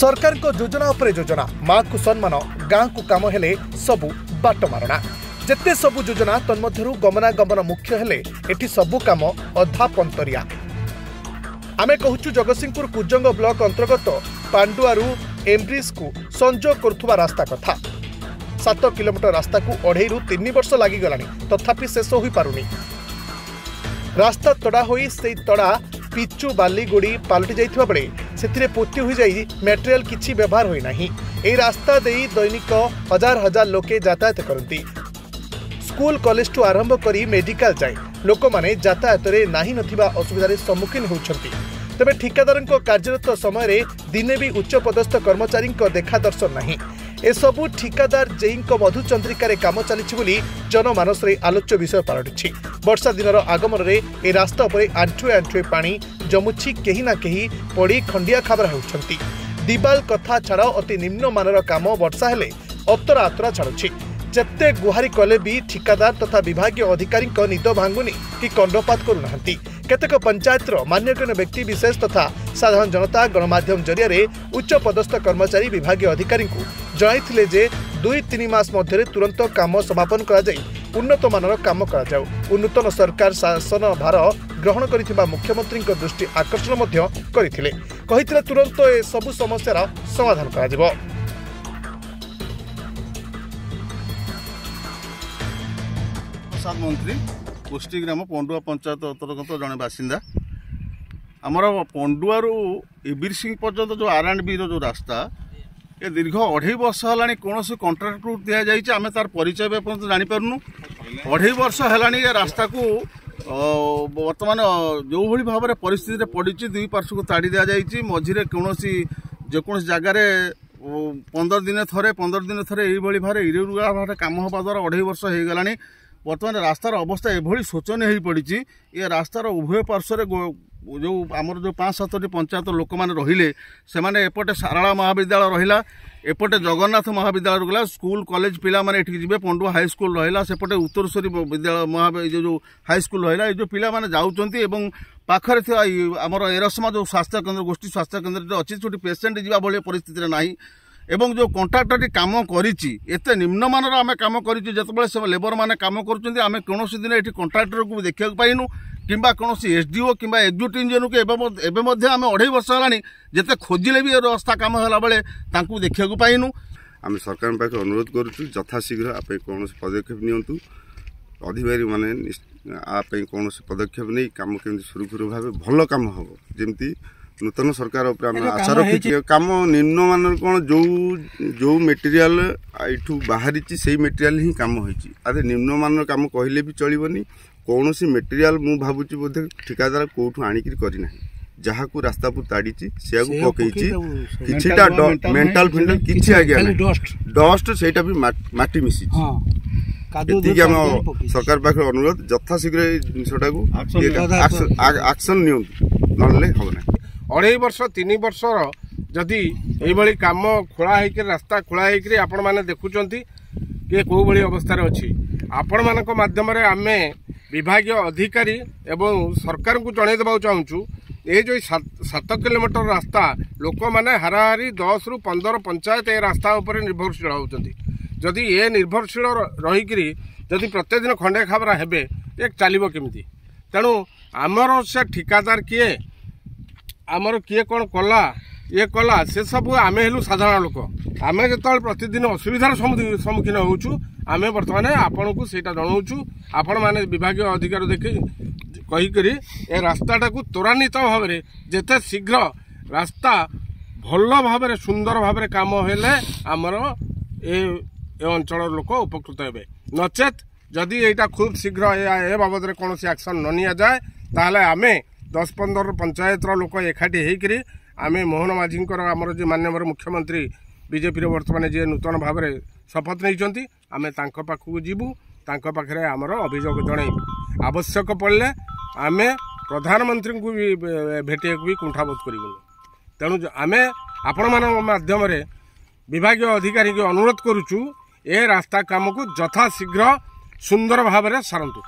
सरकार को योजना उपरे योजना माँ को सम्मान गाँ को काम हेले सबु बाट मारणा जेते सबु योजना तन्मध्यरु गमनागमन मुख्य हेले एठी सबु काम अधा पंतरिया। आमे कहूचु जगतसिंहपुर कुजंग ब्लॉक अंतर्गत पांडुआरू एम्ब्रिज को संजोग करुवा रास्ता कथा। 7 किलोमीटर रास्ता को 2.5 वर्ष लागिगलानी तथापि शेष हो पारुनी। रास्ता तड़ा होई से तड़ा पिचु बाली गोड़ी पलटि जाइथिबा बेले सेथिरे पोती होई जाई मटेरियल किछि व्यवहार होई नाही। एई रास्ता देई दैनिक हजार हजार लोके यातायात करती। स्कूल कॉलेज टू आरंभ करी मेडिकल जाए लोक माने यातायात रे नाही नथिबा असुविधार सम्मुखीन होउछंती। तबे ठिकादारंको कार्यरत समय दिने भी उच्च पदस्थ कर्मचारी देखा दर्शन नाही। एसबू ठिकादार जेईंको मधुचंद्रिकार काम चली जनमानस आलोच्य विषय पलटि। वर्षा दिनर आगमन में ए रास्ता उपरे आंठुए आंठुए पानी जमुछि। केही ना केही पड़ी खंडिया खाबरा होउछंती। दिवाल कथा छाड़ अति निम्न मानर काम वर्षा हेले अतरा अतरा छाड़ुछि। जेते गुहारी कले भी ठिकादार तथा विभागीय अधिकारी निद भांगुनी कि कंडपात करूनाहांती। केतेक पंचायतर मान्यगण्य व्यक्ति विशेष तथा साधारण जनता गणमाध्यम जरिया उच्च पदस्थ कर्मचारी विभागीय अधिकारी जणाइथिले जे 2-3 मास मध्य तुरंत काम समापन करा जाई उन्नत मानर काम करा जाऊ। नूतन सरकार शासन भार ग्रहण करिथिबा मुख्यमंत्री दृष्टि आकर्षण मध्य करिथिले। कहिथिले तुरंत ए सबु समस्यार समाधान करा जिवो। प्रसाद मंत्री पुष्टिग्राम पंडुआ पंचायत अंतर्गत जड़े बासिंदा। आमर पंडुआरू एबिर सिंह पर्यंत जो R&B जो रास्ता ये दीर्घ 2.5 वर्ष है कौन कंट्राक्ट दि जाए आम तार परिचय पर्यटन जापारूँ। 2.5 वर्ष है रास्ता को बर्तमान जो भाई भाव में परिस्थिति पड़ी 2 पार्श्व को ताड़ी दि जाए। मझे कौन जेकोसी जगार 15 दिन थे यही भाव में इरेगुलर भाव काम होगा द्वारा 2.5 वर्ष हो गलानी। बर्तमान रास्तार अवस्था एभली शोचनीय हो पड़ी। ये रास्तार उभय पार्श्व जो आमर जो 5-7टी पंचायत लोक मैंने रहिले से माने एपटे सारला महाविद्यालय रहिला, एपटे जगन्नाथ महाविद्यालय रहिला, स्कूल कॉलेज पिला माने एठी जिबे पंडुआ हाई स्कूल रहिला, सेपटे उत्तरेश्वरी विद्यालय महाविद्यालय जो हाई स्कूल रहिला। ए जो पिला माने जाउचंती एवं पाखरे थिबा आमर एरसमा जो स्वास्थ्य केन्द्र गोष्ठी स्वास्थ्य केन्द्र अच्छी छोटी पेसेंट जीवा भली परिस्थिति नाही। एवं जो कंट्राक्टर काम करिछि एते निम्नमानर आमे काम करिछि। जेतबेले से लेबर माने काम करूचंती आमे कोनोसी दिन एठी कंट्राक्टर को देखिया पाइनु किंबा कोनोसी एसडीओ किंबा एग्जीक्यूटिव इंजीनियर को एबे मध्ये आमे 2.5 वर्ष हलानी जेते खोजिले भी रास्ता काम हला बेले तांकू देखिया पाइनु। आमे सरकार पाखे अनुरोध करूछु यथाशीघ्र आपे कोनोसी पदक्षेप नियंतु। अधिकारी माने आपे कोनोसी पदक्षेप नै काम केमि सुरक्षित भाबे भलो काम हबो। जेमती नूतन सरकार आशा रखी कम निम्नमान कौन जो मेटेरियल यू बाहरी से मेटेरियल ही कम होते निम्नमान कम कहले भी चलनी। कौन सी मेटेरियल मु भावुची बोधे ठिकादार कौटू आणिक करना जहाँ को रास्ता पर ताड़ी से किछिटा मेंटल फिंटल किछि आगे डस्ट से माटी मिसी सरकार पाखे अनुरोध यथाशीघ्र जिनटा को एक्शन नियंतु ना हम 2.5 वर्ष 3 वर्ष जदि यही काम खोला होकर रास्ता खोला होकर आपण मैंने देखुंट कि कौ भाई अवस्था अच्छी आपण मान मध्यम आम विभागीय अधिकारी एवं सरकार को जनईदेवा चाहूँ। ये जो 7 किलोमीटर रास्ता लोक मैंने हाराहारी 10 ରୁ 15 पंचायत ए रास्ता उपर निर्भरशील होती। जदि ये निर्भरशील रहीकि जदि प्रत्येक दिन खंडे खाबरा हेबे ये चलो केमिति। तेणु आमर से ठिकादार किए आमर किए कौन कला ये कला से सब आम हेलु साधारण लोक। आम जो प्रतिदिन असुविधार सम्मुखीन होचु आम बर्तमान आपण को सेटा जनाऊँ। आपण मैंने विभागीय अधिकारी देखी कहीकि ए रास्ताटा को त्वरान्वित भाव में जेते शीघ्र रास्ता भल भाव में सुंदर भाव में काम हेले आमर ए अंचल लोक उपकृत हेबे। नचेत जदि यहाँ खूब शीघ्र ए बाबद में कौन एक्शन न नि जाए ताहले आमे 10-15 पंचायत लोक एकाठी होकर आम मोहन माझी आमर जो माननीय मुख्यमंत्री बीजेपी बर्तमान जी नूतन भाव में शपथ नहीं आम पाखक जीवु पाखे आमर अभियोग जन आवश्यक पड़े आम प्रधानमंत्री को भी भेटिया भी कुंठाबोध करूँ। तेणु आम आपण माध्यम विभागीय अधिकारी को अनुरोध करुचु ए रास्ता काम को यथाशीघ्र सुंदर भाव में सारंतु।